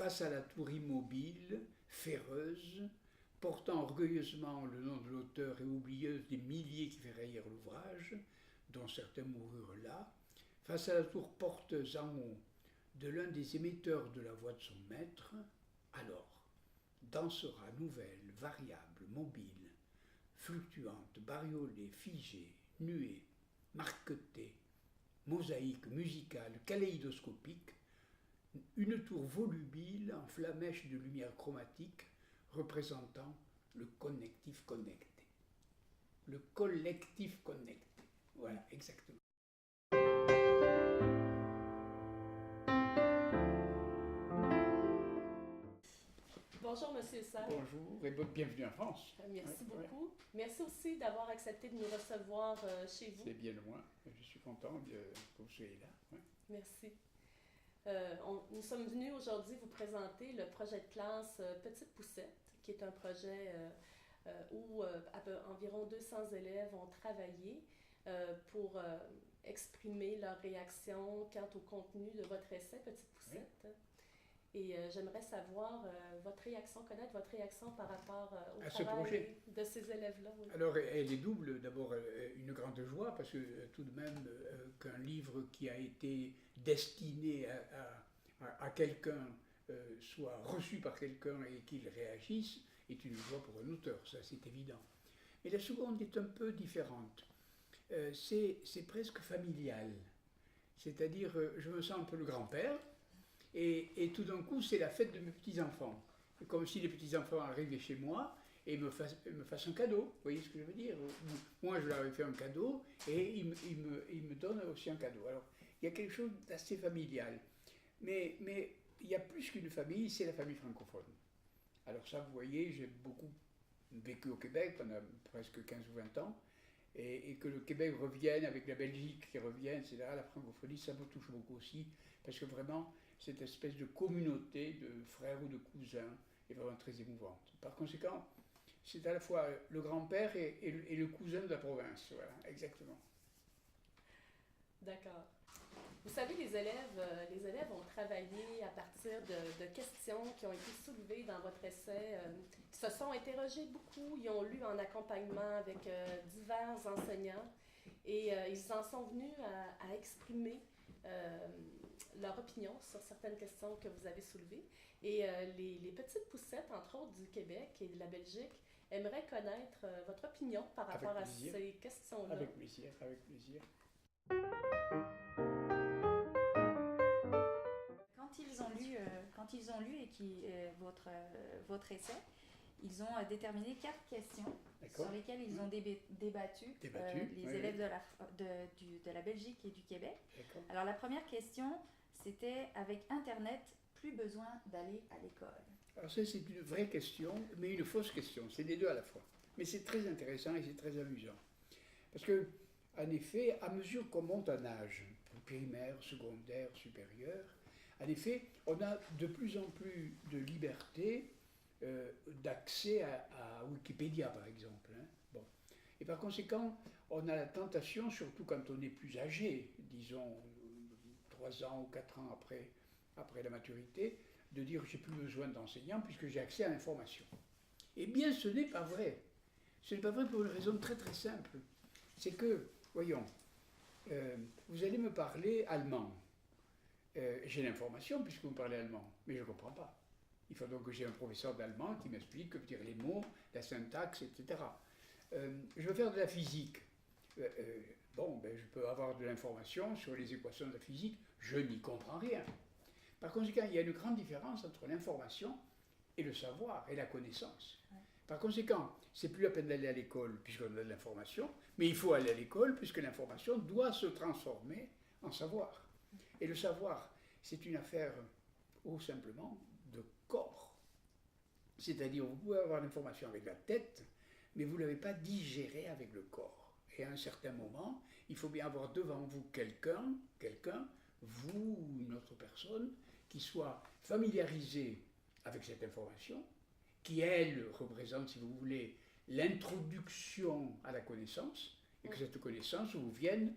face à la tour immobile, féreuse, portant orgueilleusement le nom de l'auteur et oublieuse des milliers qui ferraillèrent l'ouvrage, dont certains moururent là, face à la tour porteuse en haut de l'un des émetteurs de la voix de son maître, alors dansera nouvelle, variable, mobile, fluctuante, bariolée, figée, nuée, marquetée, mosaïque, musicale, kaléidoscopique, une tour volubile en flamèche de lumière chromatique représentant le connectif connecté. Le collectif connecté. Voilà, exactement. Bonjour, Monsieur Serre. Bonjour et bienvenue en France. Merci beaucoup. Merci aussi d'avoir accepté de nous recevoir chez vous. C'est bien loin. Je suis content que vous soyez là. Ouais. Merci. Nous sommes venus aujourd'hui vous présenter le projet de classe Petite Poussette, qui est un projet où environ 200 élèves ont travaillé pour exprimer leur réaction quant au contenu de votre essai Petite Poussette. Oui. Et j'aimerais savoir connaître votre réaction par rapport au travail de ces élèves-là. Oui. Alors, elle est double. D'abord, une grande joie, parce que tout de même, qu'un livre qui a été destiné à quelqu'un soit reçu par quelqu'un et qu'il réagisse, est une joie pour un auteur, ça c'est évident. Mais la seconde est un peu différente. C'est presque familial. C'est-à-dire, je me sens un peu le grand-père, et tout d'un coup, c'est la fête de mes petits-enfants. Comme si les petits-enfants arrivaient chez moi et me fassent un cadeau. Vous voyez ce que je veux dire? Moi, je leur ai fait un cadeau et ils me donnent aussi un cadeau. Alors, il y a quelque chose d'assez familial. Mais il y a plus qu'une famille, c'est la famille francophone. Alors ça, vous voyez, j'ai beaucoup vécu au Québec pendant presque 15 ou 20 ans. Et que le Québec revienne, avec la Belgique qui revient, etc., la francophonie, ça me touche beaucoup aussi. Parce que vraiment, cette espèce de communauté de frères ou de cousins est vraiment très émouvante. Par conséquent, c'est à la fois le grand-père et le cousin de la province. Voilà, exactement. D'accord. Vous savez, les élèves ont travaillé à partir de questions qui ont été soulevées dans votre essai. Ils se sont interrogés beaucoup, ils ont lu en accompagnement avec divers enseignants et ils en sont venus à exprimer leur opinion sur certaines questions que vous avez soulevées. Et les petites poussettes, entre autres du Québec et de la Belgique, aimeraient connaître votre opinion par rapport à ces questions-là. Avec plaisir, avec plaisir. Quand ils ont lu votre essai, ils ont déterminé 4 questions sur lesquelles ils ont débattu les élèves de la Belgique et du Québec. Alors la première question, c'était avec Internet, plus besoin d'aller à l'école. Alors ça, c'est une vraie question, mais une fausse question. C'est les deux à la fois. Mais c'est très intéressant et c'est très amusant. Parce que, en effet, à mesure qu'on monte en âge, primaire, secondaire, supérieur, en effet, on a de plus en plus de liberté d'accès à Wikipédia, par exemple. Hein. Bon. Et par conséquent, on a la tentation, surtout quand on est plus âgé, disons 3 ans ou 4 ans après la maturité, de dire j'ai plus besoin d'enseignants puisque j'ai accès à l'information. Eh bien, ce n'est pas vrai. Ce n'est pas vrai pour une raison très très simple. C'est que, voyons, vous allez me parler allemand. J'ai l'information puisque vous parlez allemand, mais je ne comprends pas. Il faut donc que j'ai un professeur d'allemand qui m'explique que veut dire les mots, la syntaxe, etc. Je veux faire de la physique. Je peux avoir de l'information sur les équations de la physique, je n'y comprends rien. Par conséquent, il y a une grande différence entre l'information et le savoir et la connaissance. Ouais. Par conséquent, c'est plus la peine d'aller à l'école puisqu'on a de l'information, mais il faut aller à l'école puisque l'information doit se transformer en savoir. Et le savoir, c'est une affaire, tout simplement, de corps. C'est-à-dire, vous pouvez avoir l'information avec la tête, mais vous ne l'avez pas digérée avec le corps. Et à un certain moment, il faut bien avoir devant vous quelqu'un, vous ou une autre personne, qui soit familiarisée avec cette information, qui, elle, représente, si vous voulez, l'introduction à la connaissance, et que cette connaissance vous vienne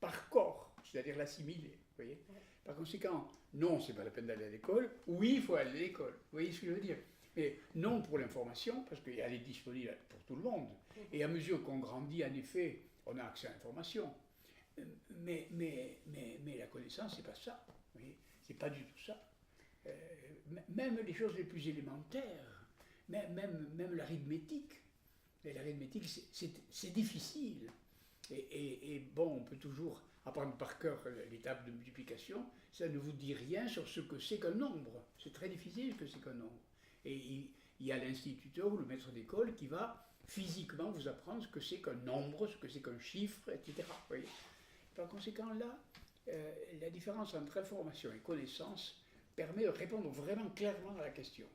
par corps. c'est-à-dire l'assimiler. Vous voyez. Par conséquent, non, c'est pas la peine d'aller à l'école. Oui, il faut aller à l'école. Vous voyez ce que je veux dire? Mais non pour l'information, parce qu'elle est disponible pour tout le monde. Et à mesure qu'on grandit, en effet, on a accès à l'information. Mais la connaissance, c'est pas ça. Vous voyez, c'est pas du tout ça. Même les choses les plus élémentaires, même l'arithmétique. Et l'arithmétique, c'est difficile. Et bon, on peut toujours apprendre par cœur les tables de multiplication. Ça ne vous dit rien sur ce que c'est qu'un nombre. C'est très difficile que c'est qu'un nombre. Et il y a l'instituteur ou le maître d'école qui va physiquement vous apprendre ce que c'est qu'un nombre, ce que c'est qu'un chiffre, etc. Vous voyez. Par conséquent, là, la différence entre information et connaissance permet de répondre vraiment clairement à la question.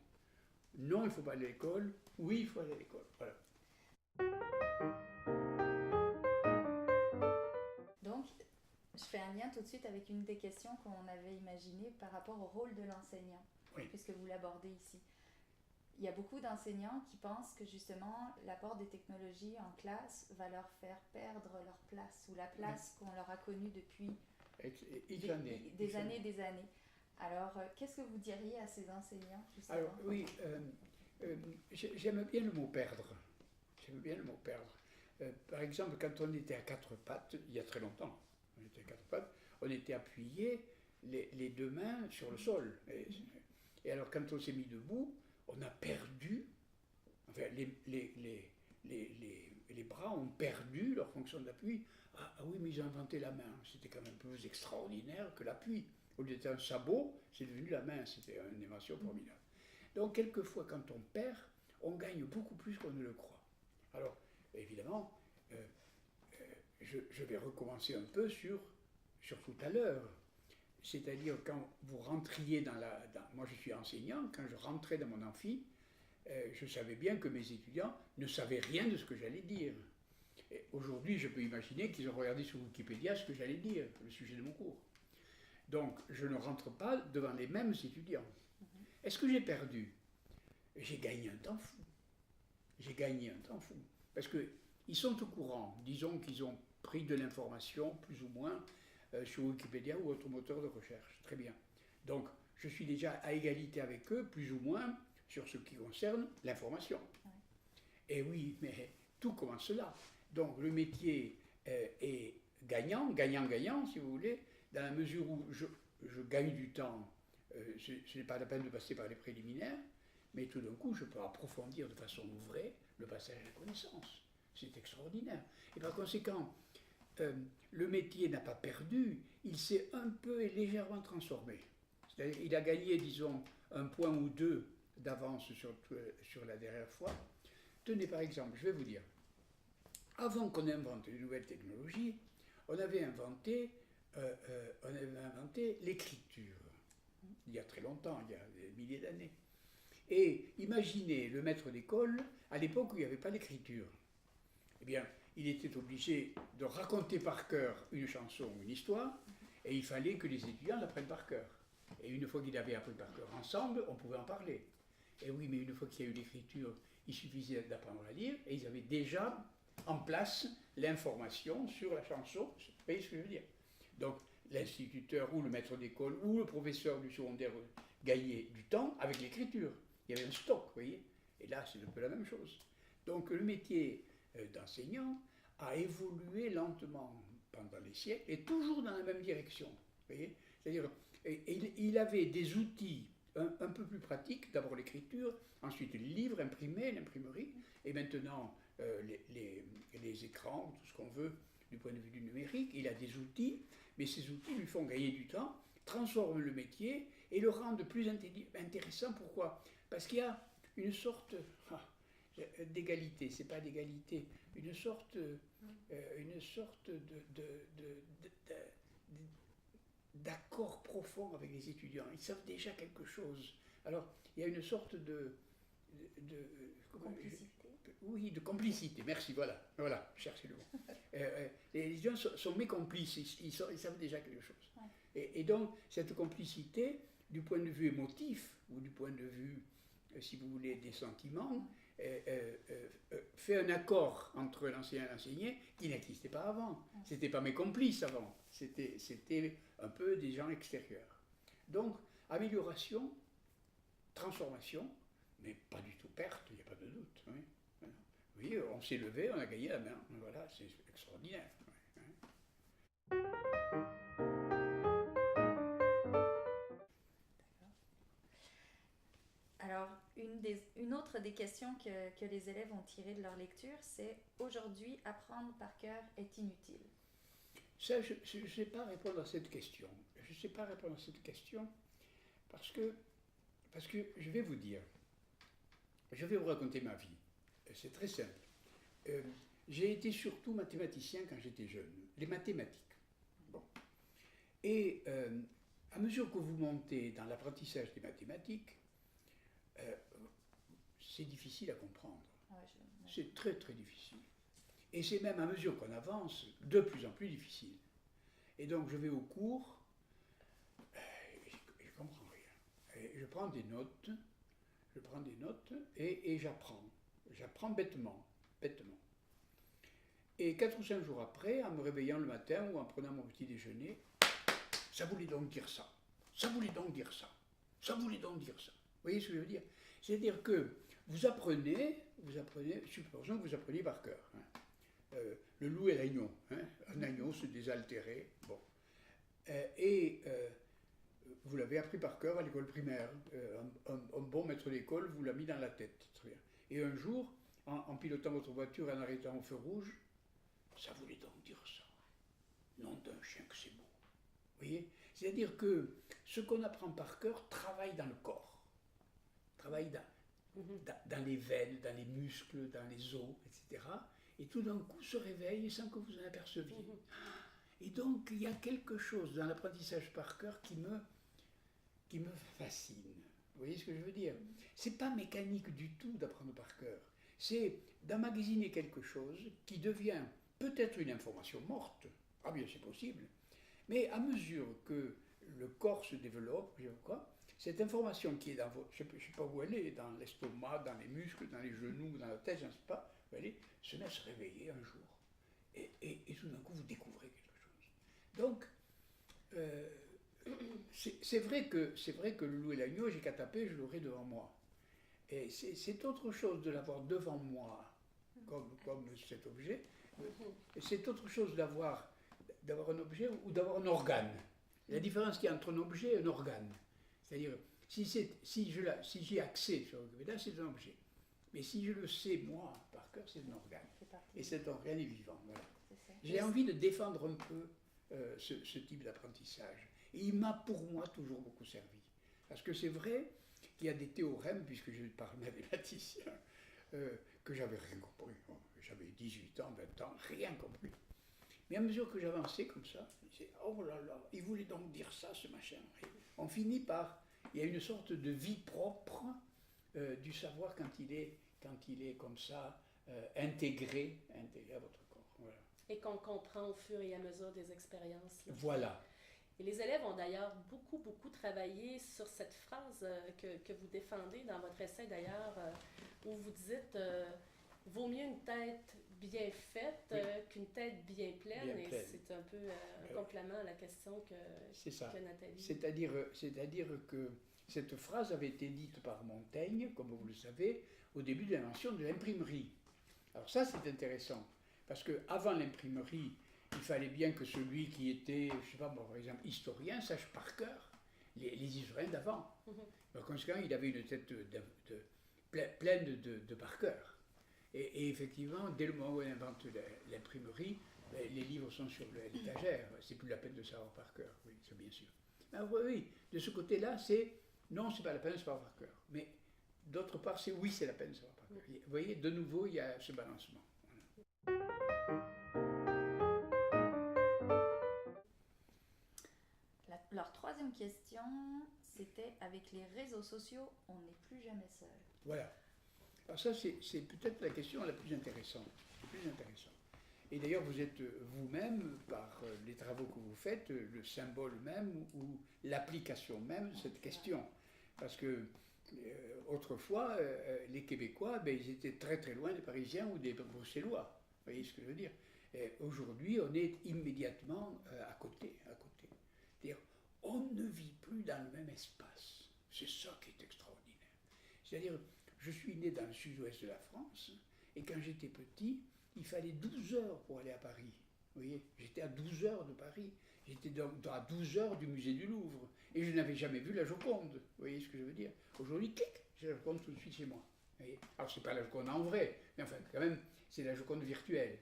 Non, il ne faut pas aller à l'école. Oui, il faut aller à l'école. Voilà. Donc, je fais un lien tout de suite avec une des questions qu'on avait imaginées par rapport au rôle de l'enseignant, puisque vous l'abordez ici. Il y a beaucoup d'enseignants qui pensent que justement l'apport des technologies en classe va leur faire perdre leur place, ou la place qu'on leur a connue depuis des années. Alors, qu'est-ce que vous diriez à ces enseignants justement? Alors, oui, j'aime bien le mot perdre. J'aime bien le mot perdre. Par exemple, quand on était à quatre pattes, il y a très longtemps, on était appuyé les deux mains sur le sol. Et alors, quand on s'est mis debout, on a perdu, enfin, les bras ont perdu leur fonction d'appui. Ah oui, mais ils ont inventé la main. C'était quand même plus extraordinaire que l'appui. Au lieu d'être un sabot, c'est devenu la main. C'était une invention formidable. Donc, quelquefois, quand on perd, on gagne beaucoup plus qu'on ne le croit. Alors, évidemment, je vais recommencer un peu sur tout à l'heure. C'est-à-dire, quand vous rentriez moi, je suis enseignant, quand je rentrais dans mon amphi, je savais bien que mes étudiants ne savaient rien de ce que j'allais dire. Aujourd'hui, je peux imaginer qu'ils ont regardé sur Wikipédia ce que j'allais dire, le sujet de mon cours. Donc, je ne rentre pas devant les mêmes étudiants. Est-ce que j'ai perdu? J'ai gagné un temps fou. Parce qu'ils sont au courant. Disons qu'ils ont pris de l'information, plus ou moins, sur Wikipédia ou autre moteur de recherche. Très bien. Donc, je suis déjà à égalité avec eux, plus ou moins, sur ce qui concerne l'information. Ouais. Et oui, mais tout commence là. Donc, le métier est gagnant, si vous voulez, dans la mesure où je gagne du temps. Ce n'est pas la peine de passer par les préliminaires, mais tout d'un coup, je peux approfondir de façon vraie le passage à la connaissance. C'est extraordinaire. Et par conséquent, le métier n'a pas perdu, il s'est un peu et légèrement transformé. C'est-à-dire qu'il a gagné, disons, un point ou deux d'avance sur la dernière fois. Tenez par exemple, je vais vous dire, avant qu'on invente les nouvelles technologies, on avait inventé l'écriture. Il y a très longtemps, il y a des milliers d'années. Et imaginez le maître d'école à l'époque où il n'y avait pas l'écriture. Eh bien, il était obligé de raconter par cœur une chanson ou une histoire, et il fallait que les étudiants l'apprennent par cœur. Et une fois qu'ils l'avaient appris par cœur ensemble, on pouvait en parler. Et oui, mais une fois qu'il y a eu l'écriture, il suffisait d'apprendre à lire, et ils avaient déjà en place l'information sur la chanson. Vous voyez ce que je veux dire? Donc, l'instituteur ou le maître d'école ou le professeur du secondaire gagnait du temps avec l'écriture. Il y avait un stock, vous voyez? Et là, c'est un peu la même chose. Donc, le métier d'enseignant a évolué lentement pendant les siècles et toujours dans la même direction. Vous voyez? C'est-à-dire, il avait des outils un peu plus pratiques, d'abord l'écriture, ensuite les livres imprimés, l'imprimerie, et maintenant les écrans, tout ce qu'on veut du point de vue du numérique. Il a des outils, mais ces outils lui font gagner du temps, transforment le métier et le rendent plus intéressant. Pourquoi? Parce qu'il y a une sorte d'égalité, c'est pas d'égalité, une sorte d'accord profond avec les étudiants. Ils savent déjà quelque chose. Alors, il y a une sorte de complicité. Oui, de complicité. Merci, voilà, cherchez le mot. Les étudiants sont mes complices, ils savent déjà quelque chose. Ouais. Et donc, cette complicité, du point de vue émotif, ou du point de vue, si vous voulez, des sentiments, fait un accord entre l'enseignant et l'enseigné qui n'existait pas avant. C'était pas mes complices avant. C'était un peu des gens extérieurs. Donc, amélioration, transformation, mais pas du tout perte, il n'y a pas de doute. Oui. Oui, on s'est levé, on a gagné la main. Voilà, c'est extraordinaire. Alors, une autre des questions que les élèves ont tirées de leur lecture, c'est « Aujourd'hui, apprendre par cœur est inutile ». Ça, je ne sais pas répondre à cette question. Je ne sais pas répondre à cette question parce que je vais vous dire, je vais vous raconter ma vie. C'est très simple. J'ai été surtout mathématicien quand j'étais jeune, les mathématiques. Bon. Et à mesure que vous montez dans l'apprentissage des mathématiques, c'est difficile à comprendre. C'est très très difficile. Et c'est même à mesure qu'on avance, de plus en plus difficile. Et donc je vais au cours, je ne comprends rien. Et je prends des notes, et j'apprends. J'apprends bêtement. Et 4 ou 5 jours après, en me réveillant le matin ou en prenant mon petit déjeuner, ça voulait donc dire ça. Ça voulait donc dire ça. Ça voulait donc dire ça. Vous voyez ce que je veux dire? C'est-à-dire que vous apprenez, supposons que vous apprenez par cœur. Hein. Le loup et l'agneau. Hein. Un agneau se désaltérait. Bon. Vous l'avez appris par cœur à l'école primaire. Un bon maître d'école vous l'a mis dans la tête. Très bien. Et un jour, en pilotant votre voiture et en arrêtant au feu rouge, ça voulait donc dire ça. Nom d'un chien que c'est beau. Vous voyez? C'est-à-dire que ce qu'on apprend par cœur travaille dans le corps, travaille dans les veines, dans les muscles, dans les os, etc. Et tout d'un coup se réveille sans que vous en aperceviez. Et donc il y a quelque chose dans l'apprentissage par cœur qui me fascine. Vous voyez ce que je veux dire? C'est pas mécanique du tout d'apprendre par cœur. C'est d'emmagasiner quelque chose qui devient peut-être une information morte. Ah bien, c'est possible. Mais à mesure que le corps se développe, cette information qui est dans votre, je ne sais pas où elle est, dans l'estomac, dans les muscles, dans les genoux, dans la tête, je ne sais pas, où elle est, se met à se réveiller un jour. Et tout d'un coup, vous découvrez quelque chose. Donc, c'est vrai que le loup et l'agneau, j'ai qu'à taper, je l'aurai devant moi. Et c'est autre chose de l'avoir devant moi, comme cet objet. C'est autre chose d'avoir un objet ou d'avoir un organe. La différence qu'il y a entre un objet et un organe. C'est-à-dire, si j'ai accès sur là, c'est un objet. Mais si je le sais, moi, par cœur, c'est un organe. Et cet organe est vivant. Voilà. J'ai envie de défendre un peu ce type d'apprentissage. Et il m'a, pour moi, toujours beaucoup servi. Parce que c'est vrai qu'il y a des théorèmes, puisque je parle mathématicien, que j'avais rien compris. J'avais 18 ans, 20 ans, rien compris. Mais à mesure que j'avançais comme ça, je disais, oh là là, il voulait donc dire ça, ce machin. Et on finit par, il y a une sorte de vie propre du savoir quand il est comme ça, intégré à votre corps. Voilà. Et qu'on comprend au fur et à mesure des expériences. Là. Voilà. Et les élèves ont d'ailleurs beaucoup travaillé sur cette phrase que vous défendez dans votre essai d'ailleurs, où vous dites vaut mieux une tête bien faite qu'une tête bien pleine. Et c'est un peu un complément à la question que Nathalie. C'est-à-dire que cette phrase avait été dite par Montaigne, comme vous le savez, au début de l'invention de l'imprimerie. Alors ça, c'est intéressant, parce qu'avant l'imprimerie, il fallait bien que celui qui était, je ne sais pas, par exemple, historien, sache par cœur les historiens d'avant. Par conséquent, il avait une tête pleine de par cœur. Et effectivement, dès le moment où on invente l'imprimerie, les livres sont sur l'étagère. C'est plus la peine de savoir par cœur, oui, c'est bien sûr. Alors, oui, de ce côté-là, non, c'est pas la peine de savoir par cœur. Mais d'autre part, oui, c'est la peine de savoir par cœur. Vous voyez, de nouveau, il y a ce balancement. Voilà. Leur troisième question, c'était avec les réseaux sociaux, on n'est plus jamais seul. Voilà. Alors ça, c'est peut-être la question la plus intéressante. Et d'ailleurs, vous êtes vous-même, par les travaux que vous faites, le symbole même ou l'application même de cette question. Parce que autrefois, les Québécois, ben, ils étaient très très loin des Parisiens ou des Bruxellois. Vous voyez ce que je veux dire? Aujourd'hui, on est immédiatement à côté, à côté. C'est-à-dire, on ne vit plus dans le même espace. C'est ça qui est extraordinaire. C'est-à-dire, je suis né dans le sud-ouest de la France, et quand j'étais petit, il fallait 12 heures pour aller à Paris. Vous voyez, j'étais à 12 heures de Paris. J'étais à 12 heures du musée du Louvre. Et je n'avais jamais vu la Joconde. Vous voyez ce que je veux dire? Aujourd'hui, clic, j'ai la Joconde tout de suite chez moi. Vous voyez, alors, ce n'est pas la Joconde en vrai, mais enfin, quand même, c'est la Joconde virtuelle.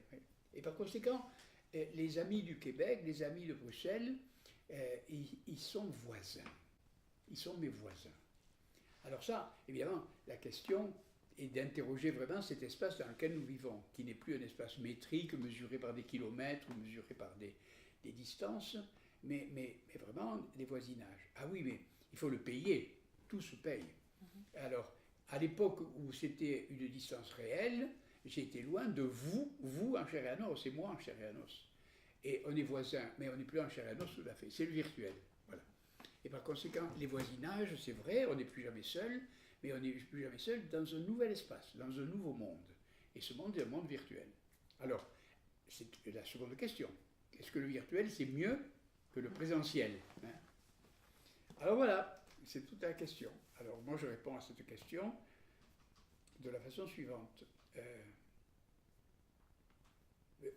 Et par conséquent, les amis du Québec, les amis de Bruxelles, ils sont voisins. Ils sont mes voisins. Alors ça, évidemment, la question est d'interroger vraiment cet espace dans lequel nous vivons, qui n'est plus un espace métrique, mesuré par des kilomètres, ou mesuré par des distances, mais vraiment des voisinages. Ah oui, mais il faut le payer, tout se paye. Alors, à l'époque où c'était une distance réelle, j'étais loin de vous en chair et en os, et moi en chair et en os. Et on est voisins, mais on n'est plus en chair et en os tout à fait, c'est le virtuel. Voilà. Et par conséquent, les voisinages, c'est vrai, on n'est plus jamais seul, mais on n'est plus jamais seul dans un nouvel espace, dans un nouveau monde. Et ce monde est un monde virtuel. Alors, c'est la seconde question. Est-ce que le virtuel, c'est mieux que le présentiel, hein? Alors voilà, c'est toute la question. Alors moi, je réponds à cette question de la façon suivante.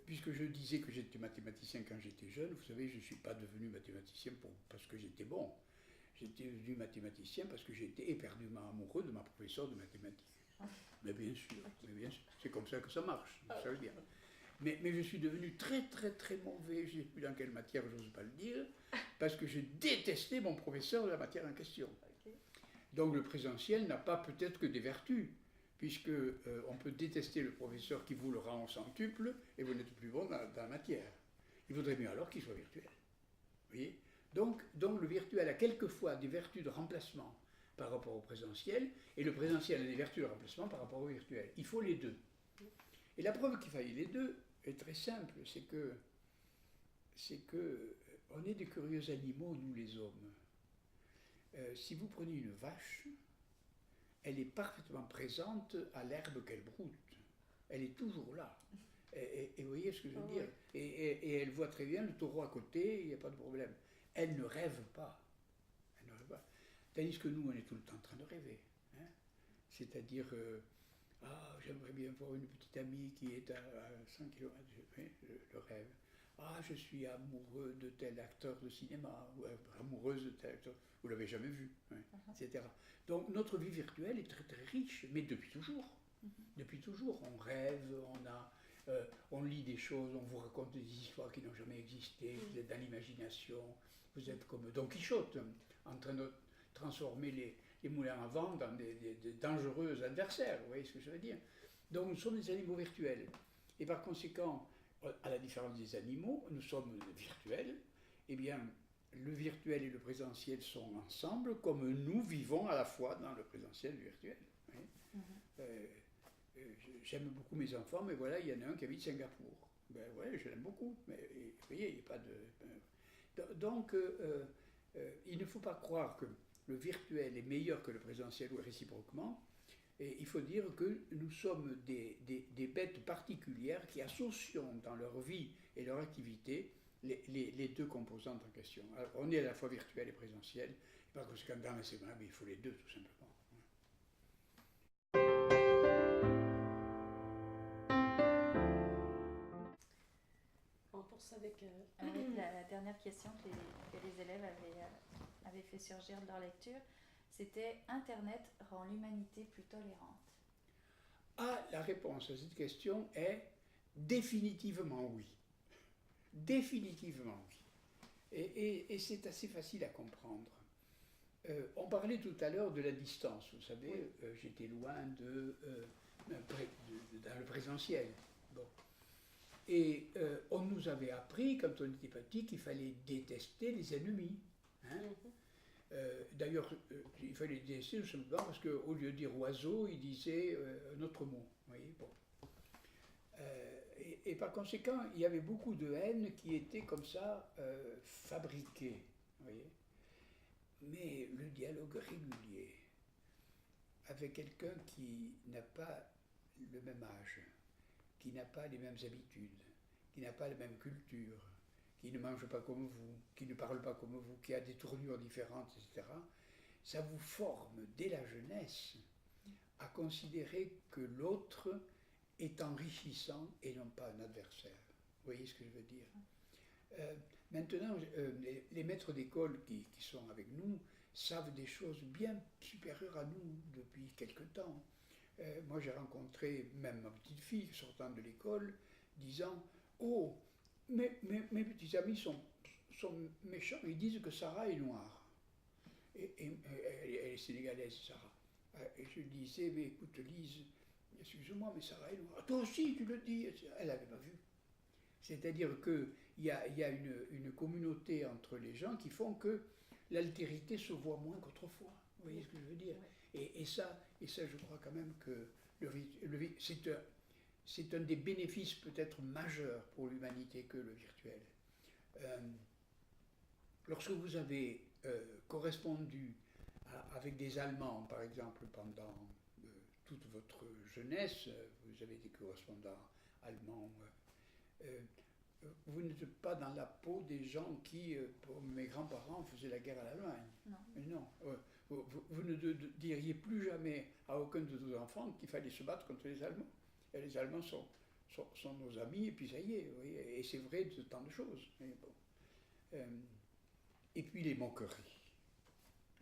Puisque je disais que j'étais mathématicien quand j'étais jeune, vous savez, je ne suis pas devenu mathématicien parce que j'étais bon. J'étais devenu mathématicien parce que j'étais éperdument amoureux de ma professeure de mathématiques. Mais bien sûr, c'est comme ça que ça marche, vous savez bien. Mais je suis devenu très très très mauvais, je ne sais plus dans quelle matière, je n'ose pas le dire, parce que je détestais mon professeur de la matière en question. Donc le présentiel n'a pas peut-être que des vertus, puisque on peut détester le professeur qui vous le rend en centuple, et vous n'êtes plus bon dans la matière. Il vaudrait mieux alors qu'il soit virtuel. Vous voyez? Donc le virtuel a quelquefois des vertus de remplacement par rapport au présentiel, et le présentiel a des vertus de remplacement par rapport au virtuel. Il faut les deux. Et la preuve qu'il faille les deux est très simple, c'est que on est des curieux animaux, nous les hommes. Si vous prenez une vache, elle est parfaitement présente à l'herbe qu'elle broute. Elle est toujours là. Et vous voyez ce que je veux dire? Et elle voit très bien le taureau à côté, il n'y a pas de problème. Elle ne rêve pas. Elle ne rêve pas. Tandis que nous, on est tout le temps en train de rêver. Hein? C'est-à-dire, j'aimerais bien voir une petite amie qui est à 100 km, le rêve. Ah, je suis amoureux de tel acteur de cinéma, ou amoureuse de tel acteur, vous ne l'avez jamais vu, hein, etc. Donc notre vie virtuelle est très très riche, mais depuis toujours. Depuis toujours, on rêve, on lit des choses, on vous raconte des histoires qui n'ont jamais existé, vous êtes dans l'imagination, vous êtes comme Don Quichotte, en train de transformer les moulins à vent dans des dangereux adversaires, vous voyez ce que je veux dire? Donc nous sommes des animaux virtuels. Et par conséquent, à la différence des animaux, nous sommes virtuels, eh bien, le virtuel et le présentiel sont ensemble, comme nous vivons à la fois dans le présentiel et le virtuel. J'aime beaucoup mes enfants, mais voilà, il y en a un qui habite Singapour. Ben ouais, je l'aime beaucoup, mais vous voyez, il n'y a pas de... Donc, il ne faut pas croire que le virtuel est meilleur que le présentiel ou réciproquement. Et il faut dire que nous sommes des bêtes particulières qui associent dans leur vie et leur activité les deux composantes en question. Alors, on est à la fois virtuel et présentiel, et par conséquent, dans l'enseignement, il faut les deux, tout simplement. On poursuit avec la dernière question que les élèves avaient fait surgir de leur lecture. C'était « Internet rend l'humanité plus tolérante ». Ah, la réponse à cette question est définitivement oui. Définitivement oui. Et c'est assez facile à comprendre. On parlait tout à l'heure de la distance. Vous savez, j'étais loin dans le présentiel. Bon. Et on nous avait appris, quand on était petit, qu'il fallait détester les ennemis. Hein? D'ailleurs, il fallait détester tout simplement parce qu'au lieu de dire oiseau, il disait un autre mot. Vous voyez, bon. Et par conséquent, il y avait beaucoup de haine qui était comme ça fabriquée. Vous voyez. Mais le dialogue régulier, avec quelqu'un qui n'a pas le même âge, qui n'a pas les mêmes habitudes, qui n'a pas la même culture, qui ne mange pas comme vous, qui ne parle pas comme vous, qui a des tournures différentes, etc., ça vous forme dès la jeunesse à considérer que l'autre est enrichissant et non pas un adversaire. Vous voyez ce que je veux dire? Maintenant, les maîtres d'école qui sont avec nous savent des choses bien supérieures à nous depuis quelque temps. Moi, j'ai rencontré même ma petite fille sortant de l'école, disant « Oh, mes petits amis sont méchants, ils disent que Sarah est noire. » Et elle est sénégalaise, Sarah. Et je disais « Mais écoute, Lise, excuse-moi, mais Sarah est noire. » « Toi aussi, tu le dis. » Elle n'avait pas vu. C'est-à-dire qu'il y a une communauté entre les gens qui font que l'altérité se voit moins qu'autrefois. Vous voyez ce que je veux dire? Et ça, je crois quand même que c'est un des bénéfices peut-être majeurs pour l'humanité que le virtuel. Lorsque vous avez correspondu avec des Allemands, par exemple, pendant toute votre jeunesse, vous avez été correspondant allemand, vous n'êtes pas dans la peau des gens qui, pour mes grands-parents, faisaient la guerre à l'Allemagne. Non. Vous ne diriez plus jamais à aucun de vos enfants qu'il fallait se battre contre les Allemands. Et les Allemands sont nos amis, et puis ça y est, vous voyez, et c'est vrai de tant de choses. Mais bon. Et puis les moqueries.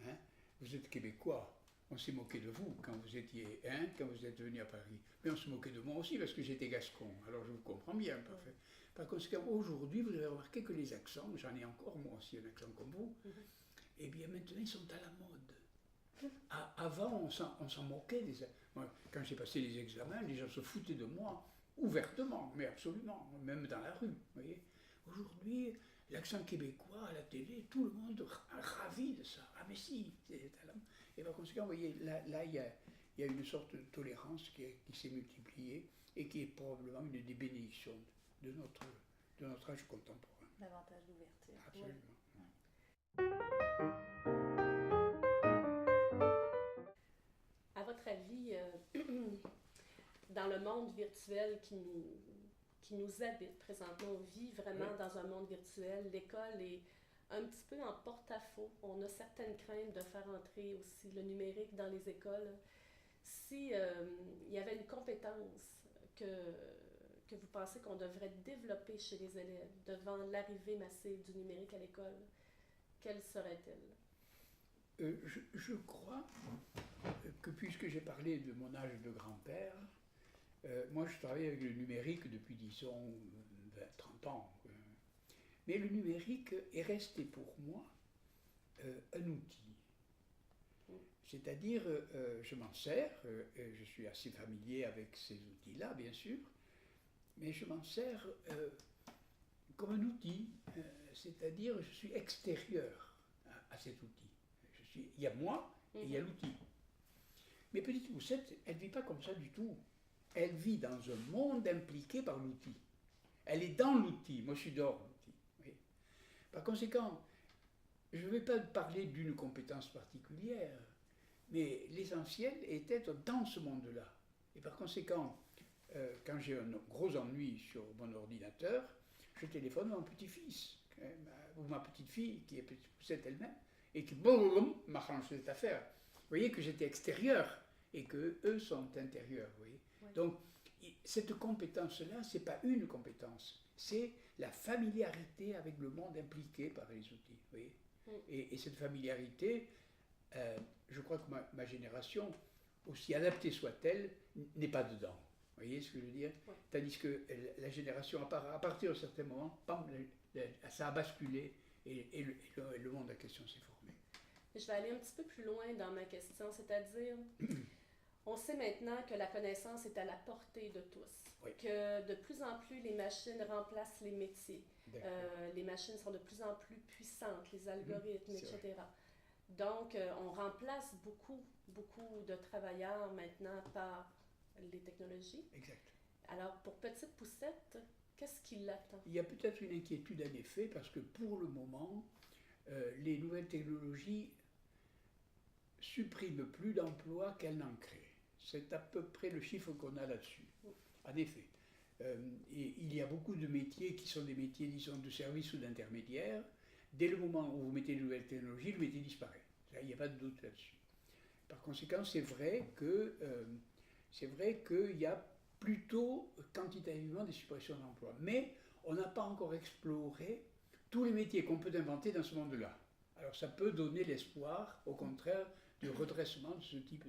Hein? Vous êtes québécois, on s'est moqué de vous quand vous étiez, quand vous êtes venu à Paris. Mais on se moquait de moi aussi parce que j'étais gascon, alors je vous comprends bien, parfait. Par conséquent, aujourd'hui, vous avez remarqué que les accents, j'en ai encore moi aussi un accent comme vous, eh bien maintenant ils sont à la mode. Avant, on s'en moquait. Moi, quand j'ai passé les examens, les gens se foutaient de moi ouvertement, mais absolument, même dans la rue. Vous voyez. Aujourd'hui, l'accent québécois à la télé, tout le monde ravi de ça. Ah mais si, c'est à la mode. Et par conséquent, vous voyez, là il y a une sorte de tolérance qui s'est multipliée et qui est probablement une des bénédictions de notre âge contemporain. Davantage d'ouverture. Absolument. À votre avis, dans le monde virtuel qui nous habite présentement, on vit vraiment dans un monde virtuel, l'école est un petit peu en porte-à-faux. On a certaines craintes de faire entrer aussi le numérique dans les écoles. Si il y avait une compétence que vous pensez qu'on devrait développer chez les élèves devant l'arrivée massive du numérique à l'école, quelle serait-elle? Je crois que puisque j'ai parlé de mon âge de grand-père, moi je travaille avec le numérique depuis, disons, 30 ans. Mais le numérique est resté pour moi un outil. C'est-à-dire, je m'en sers, je suis assez familier avec ces outils-là, bien sûr, mais je m'en sers comme un outil, c'est-à-dire je suis extérieur à cet outil. Il y a moi et il y a l'outil. Mais Petite Poussette, elle ne vit pas comme ça du tout. Elle vit dans un monde impliqué par l'outil. Elle est dans l'outil, moi je suis dehors l'outil. Oui. Par conséquent, je ne vais pas parler d'une compétence particulière, mais l'essentiel est d'être dans ce monde-là. Et par conséquent, quand j'ai un gros ennui sur mon ordinateur, je téléphone à mon petit-fils, ou ma petite-fille, qui est Petite Poussette elle-même, et qui m'arrange cette affaire. Vous voyez que j'étais extérieur et qu'eux sont intérieurs. Vous voyez. Ouais. Donc, cette compétence-là, ce n'est pas une compétence, c'est la familiarité avec le monde impliqué par les outils. Vous voyez. Et cette familiarité, je crois que ma génération, aussi adaptée soit-elle, n'est pas dedans. Vous voyez ce que je veux dire? Ouais. Tandis que la génération, à partir d'un certain moment, ça a basculé et le monde en question s'est formé. Je vais aller un petit peu plus loin dans ma question, c'est-à-dire, on sait maintenant que la connaissance est à la portée de tous, oui. Que de plus en plus les machines remplacent les métiers, les machines sont de plus en plus puissantes, les algorithmes, etc. Vrai. Donc, on remplace beaucoup de travailleurs maintenant par les technologies. Exact. Alors, pour Petite Poussette, qu'est-ce qui l'attend? Il y a peut-être une inquiétude en effet, parce que pour le moment, les nouvelles technologies supprime plus d'emplois qu'elle n'en crée. C'est à peu près le chiffre qu'on a là-dessus. En effet, et il y a beaucoup de métiers qui sont des métiers, disons, de service ou d'intermédiaire. Dès le moment où vous mettez de nouvelles technologies, le métier disparaît. Là, il n'y a pas de doute là-dessus. Par conséquent, c'est vrai qu'il y a plutôt quantitativement des suppressions d'emplois. Mais on n'a pas encore exploré tous les métiers qu'on peut inventer dans ce monde-là. Alors ça peut donner l'espoir, au contraire, du redressement de ce type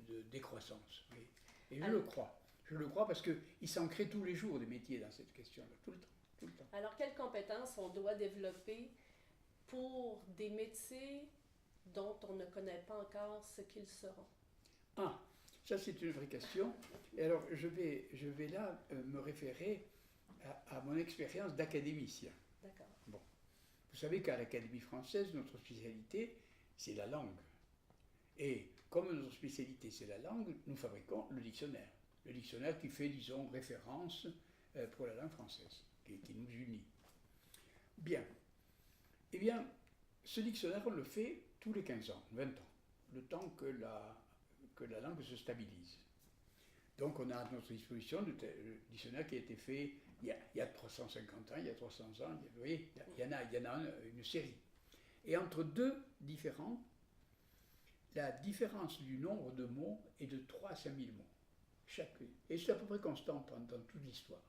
de décroissance. Oui. Et je le crois. Je le crois parce qu'il s'en crée tous les jours des métiers dans cette question-là, tout le temps. Tout le temps. Alors, quelles compétences on doit développer pour des métiers dont on ne connaît pas encore ce qu'ils seront? Ah, ça c'est une vraie question. Et alors, je vais là me référer à mon expérience d'académicien. D'accord. Bon. Vous savez qu'à l'Académie française, notre spécialité, c'est la langue. Et comme notre spécialité, c'est la langue, nous fabriquons le dictionnaire. Le dictionnaire qui fait, disons, référence pour la langue française, qui nous unit. Bien. Eh bien, ce dictionnaire, on le fait tous les 15 ans, 20 ans, le temps que la langue se stabilise. Donc on a à notre disposition le dictionnaire qui a été fait il y a 350 ans, il y a 300 ans, vous voyez, il y en a une série. Et entre deux différents, la différence du nombre de mots est de 3 à 5 000 mots, chacun. Et c'est à peu près constant pendant toute l'histoire.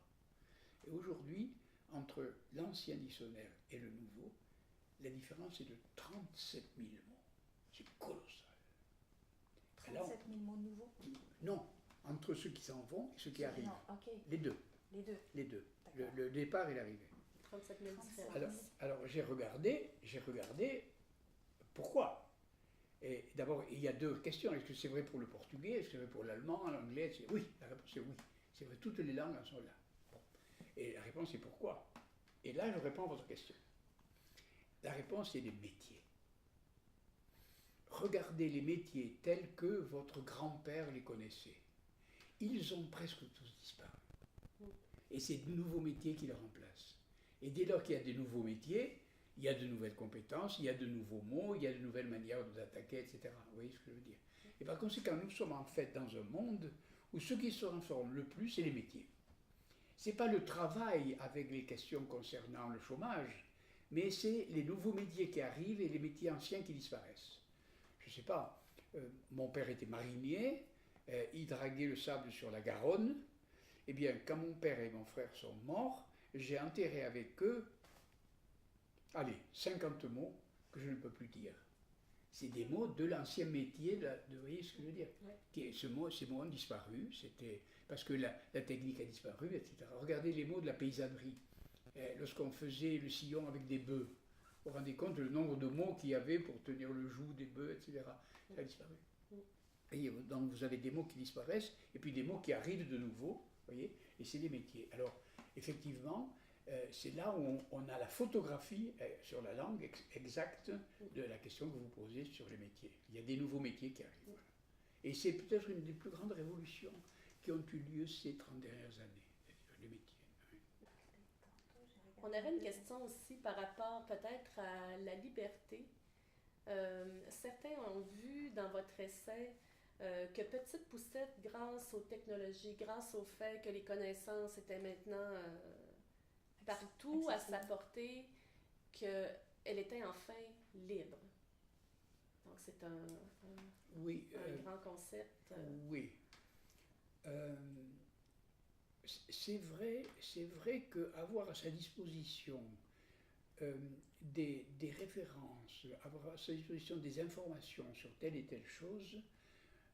Et aujourd'hui, entre l'ancien dictionnaire et le nouveau, la différence est de 37 000 mots. C'est colossal. 37 000 mots nouveaux? Non, entre ceux qui s'en vont et ceux qui arrivent. Non, okay. Les deux. Les deux. Le départ et l'arrivée. 37 000 différences. Alors j'ai regardé pourquoi. Et d'abord, il y a deux questions. Est-ce que c'est vrai pour le portugais? Est-ce que c'est vrai pour l'allemand, l'anglais? Oui, la réponse est oui. C'est vrai, toutes les langues en sont là. Bon. Et la réponse est pourquoi. Et là, je réponds à votre question. La réponse est les métiers. Regardez les métiers tels que votre grand-père les connaissait. Ils ont presque tous disparu. Et c'est de nouveaux métiers qui les remplacent. Et dès lors qu'il y a des nouveaux métiers, il y a de nouvelles compétences, il y a de nouveaux mots, il y a de nouvelles manières de s'attaquer, etc. Vous voyez ce que je veux dire? Et par conséquent, nous sommes en fait dans un monde où ce qui se transforme le plus, c'est les métiers. Ce n'est pas le travail avec les questions concernant le chômage, mais c'est les nouveaux métiers qui arrivent et les métiers anciens qui disparaissent. Je ne sais pas, mon père était marinier, il draguait le sable sur la Garonne. Eh bien, quand mon père et mon frère sont morts, j'ai enterré avec eux, 50 mots que je ne peux plus dire. C'est des mots de l'ancien métier, vous voyez ce que je veux dire? Ouais. Ces mots ont disparu, c'était parce que la technique a disparu, etc. Regardez les mots de la paysannerie. Lorsqu'on faisait le sillon avec des bœufs, vous vous rendez compte le nombre de mots qu'il y avait pour tenir le joug des bœufs, etc. Ça a disparu. Et donc vous avez des mots qui disparaissent et puis des mots qui arrivent de nouveau, voyez, et c'est des métiers. Alors, effectivement, c'est là où on a la photographie sur la langue exacte de la question que vous posez sur les métiers. Il y a des nouveaux métiers qui arrivent. Voilà. Et c'est peut-être une des plus grandes révolutions qui ont eu lieu ces 30 dernières années, les métiers. On avait une question aussi par rapport peut-être à la liberté. Certains ont vu dans votre essai que Petite Poussette, grâce aux technologies, grâce au fait que les connaissances étaient maintenant partout à sa portée, qu'elle était enfin libre. Donc c'est un grand concept. Oui. C'est vrai qu'avoir à sa disposition des références, avoir à sa disposition des informations sur telle et telle chose,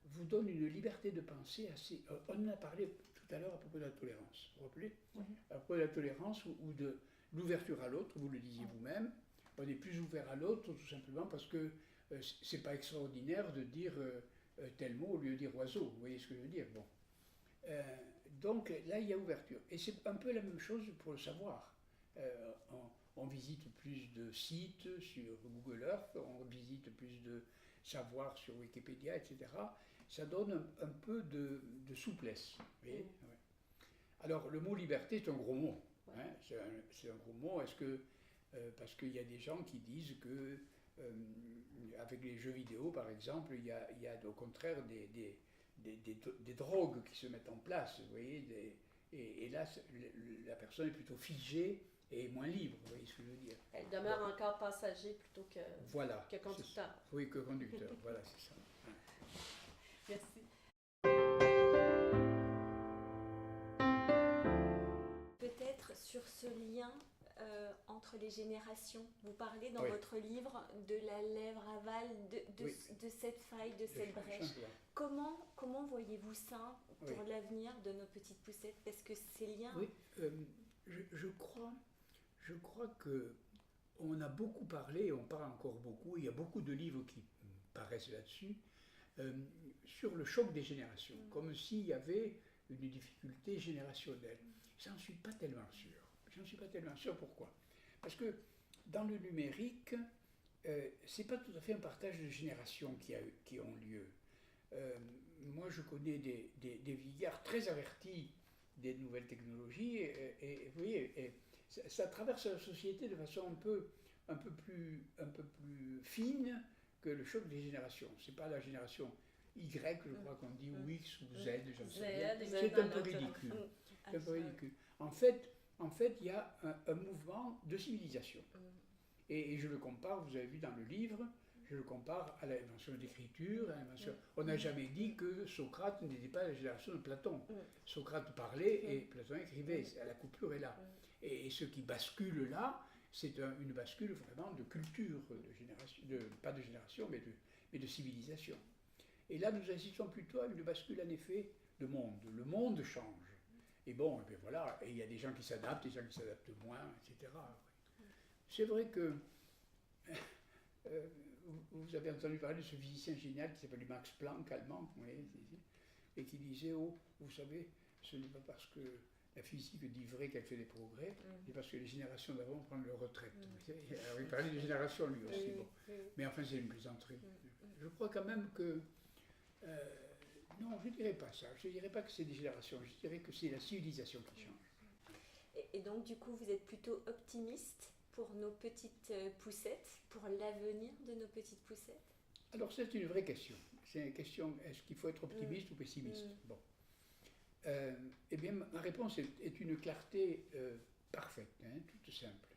vous donne une liberté de penser assez... on en a parlé tout à l'heure à propos de la tolérance, vous vous rappelez? À propos de la tolérance ou de l'ouverture à l'autre, vous le disiez vous-même, on est plus ouvert à l'autre tout simplement parce que c'est pas extraordinaire de dire tel mot au lieu de dire oiseau, vous voyez ce que je veux dire? Bon. Donc là, il y a ouverture. Et c'est un peu la même chose pour le savoir. On visite plus de sites sur Google Earth, on visite plus de savoir sur Wikipédia, etc. Ça donne un peu de souplesse. Vous voyez? Ouais. Alors, le mot liberté est un gros mot. Hein, c'est un gros mot. Est-ce que, parce qu'il y a des gens qui disent que avec les jeux vidéo, par exemple, il y a au contraire des drogues qui se mettent en place, vous voyez, et là, la personne est plutôt figée et moins libre, vous voyez ce que je veux dire. Elle demeure encore passager plutôt que, voilà, que conducteur. Oui, que conducteur, voilà, c'est ça. Merci. Peut-être sur ce lien entre les générations. Vous parlez dans oui. votre livre de la lèvre aval, de cette faille, de cette brèche. Comment voyez-vous ça pour l'avenir de nos petites poussettes? Parce que ces liens... Oui, je crois que on a beaucoup parlé, on parle encore beaucoup, il y a beaucoup de livres qui paraissent là-dessus, sur le choc des générations, comme s'il y avait une difficulté générationnelle. J'en suis pas tellement sûr. J'en suis pas tellement sûr. Pourquoi? Parce que dans le numérique, c'est pas tout à fait un partage de générations qui ont lieu. Moi, je connais des vieillards très avertis des nouvelles technologies, et vous voyez, ça traverse la société de façon un peu plus fine que le choc des générations. C'est pas la génération Y, je crois qu'on dit, ou X ou Z, j'en sais rien. C'est un peu ridicule. C'est un peu ridicule. En fait, il y a un mouvement de civilisation. Et je le compare, vous avez vu dans le livre, je le compare à l'invention de l'écriture. On n'a jamais dit que Socrate n'était pas la génération de Platon. Socrate parlait et Platon écrivait. La coupure est là. Et ce qui bascule là, c'est une bascule vraiment de culture, de génération, pas de génération, mais de civilisation. Et là, nous assistons plutôt à une bascule, en effet, de monde. Le monde change. Et bon, et bien voilà, et il y a des gens qui s'adaptent, des gens qui s'adaptent moins, etc. C'est vrai que vous avez entendu parler de ce physicien génial qui s'appelle Max Planck, allemand, et qui disait, oh, vous savez, ce n'est pas parce que la physique dit vrai qu'elle fait des progrès, c'est parce que les générations d'avant prennent leur retraite. Alors il parlait de génération lui aussi, bon. Mais enfin c'est une plaisanterie. Je crois quand même que... non, je ne dirais pas ça. Je ne dirais pas que c'est des générations, je dirais que c'est la civilisation qui change. Et donc du coup, vous êtes plutôt optimiste pour nos petites poussettes, pour l'avenir de nos petites poussettes? Alors c'est une vraie question. C'est une question, est-ce qu'il faut être optimiste ou pessimiste? Bon. Eh bien, ma réponse est une clarté parfaite, toute simple.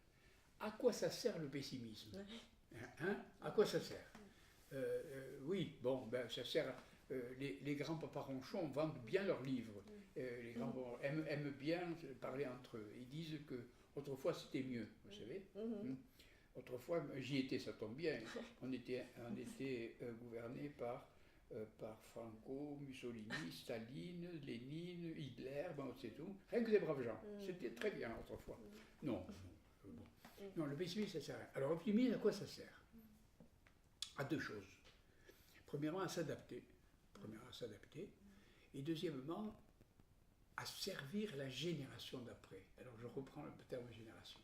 À quoi ça sert le pessimisme? À quoi ça sert? Oui, bon, ben, ça sert... les grands paparonchons vendent bien leurs livres. Les grands aiment bien parler entre eux. Ils disent que autrefois c'était mieux, vous savez. Autrefois, j'y étais, ça tombe bien. On était gouverné par Franco, Mussolini, Staline, Lénine, Hitler, bon, c'est tout. Rien que des braves gens. C'était très bien autrefois. Non, le pessimisme, ça sert à rien. Alors, l'optimisme, à quoi ça sert? À deux choses. Premièrement, à s'adapter. Et deuxièmement, à servir la génération d'après. Alors, je reprends le terme génération.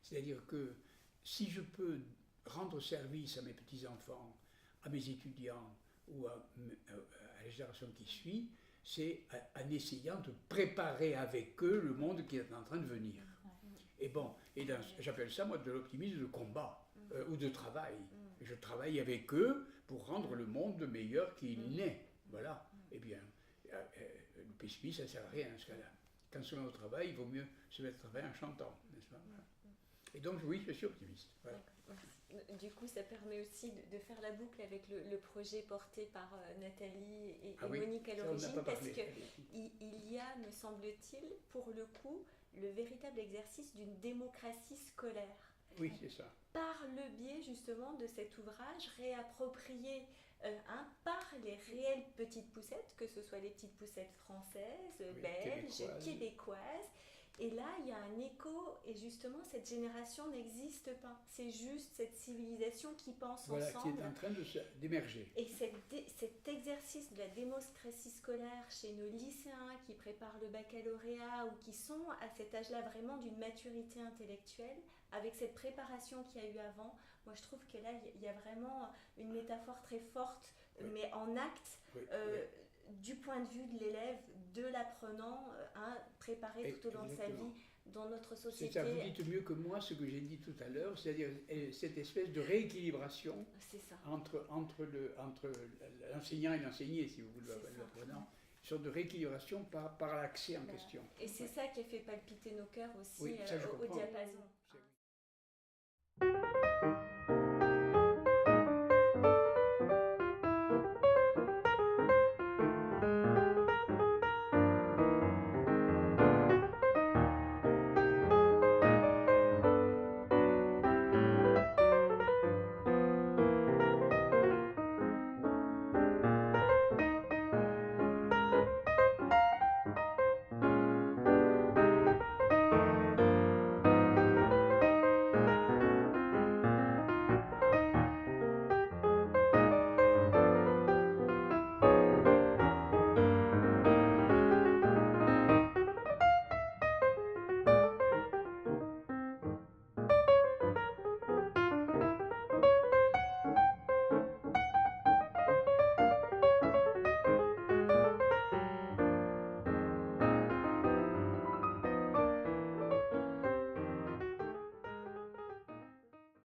C'est-à-dire que si je peux rendre service à mes petits-enfants, à mes étudiants, ou à la génération qui suit, c'est en essayant de préparer avec eux le monde qui est en train de venir. Et bon, j'appelle ça, moi, de l'optimisme de combat, ou de travail. Je travaille avec eux pour rendre le monde meilleur qu'il naît. Voilà. Eh bien, le pessimisme, ça ne sert à rien, dans ce cas-là. Quand on se met au travail, il vaut mieux se mettre au travail en chantant, n'est-ce pas? Voilà. Et donc, oui, je suis optimiste. Voilà. Du coup, ça permet aussi de faire la boucle avec le projet porté par Nathalie et Monique à l'origine, parce qu'il y a, me semble-t-il, pour le coup, le véritable exercice d'une démocratie scolaire. Oui, c'est ça. Par le biais, justement, de cet ouvrage réapproprié par les réelles petites poussettes, que ce soit les petites poussettes françaises, belges, québécoises. Et là, il y a un écho, et justement, cette génération n'existe pas. C'est juste cette civilisation qui pense ensemble. Voilà, qui est en train d'émerger. Et cet exercice de la démocratie scolaire chez nos lycéens qui préparent le baccalauréat ou qui sont à cet âge-là vraiment d'une maturité intellectuelle, avec cette préparation qu'il y a eu avant, moi je trouve que là, il y a vraiment une métaphore très forte, mais en acte, du point de vue de l'élève, de l'apprenant, préparé tout au long de sa vie dans notre société. C'est ça, vous dites mieux que moi ce que j'ai dit tout à l'heure, c'est-à-dire cette espèce de rééquilibration entre l'enseignant et l'enseigné, si vous voulez, l'apprenant. Une sorte de rééquilibration par l'accès en question. Et c'est ça qui a fait palpiter nos cœurs aussi au diapason.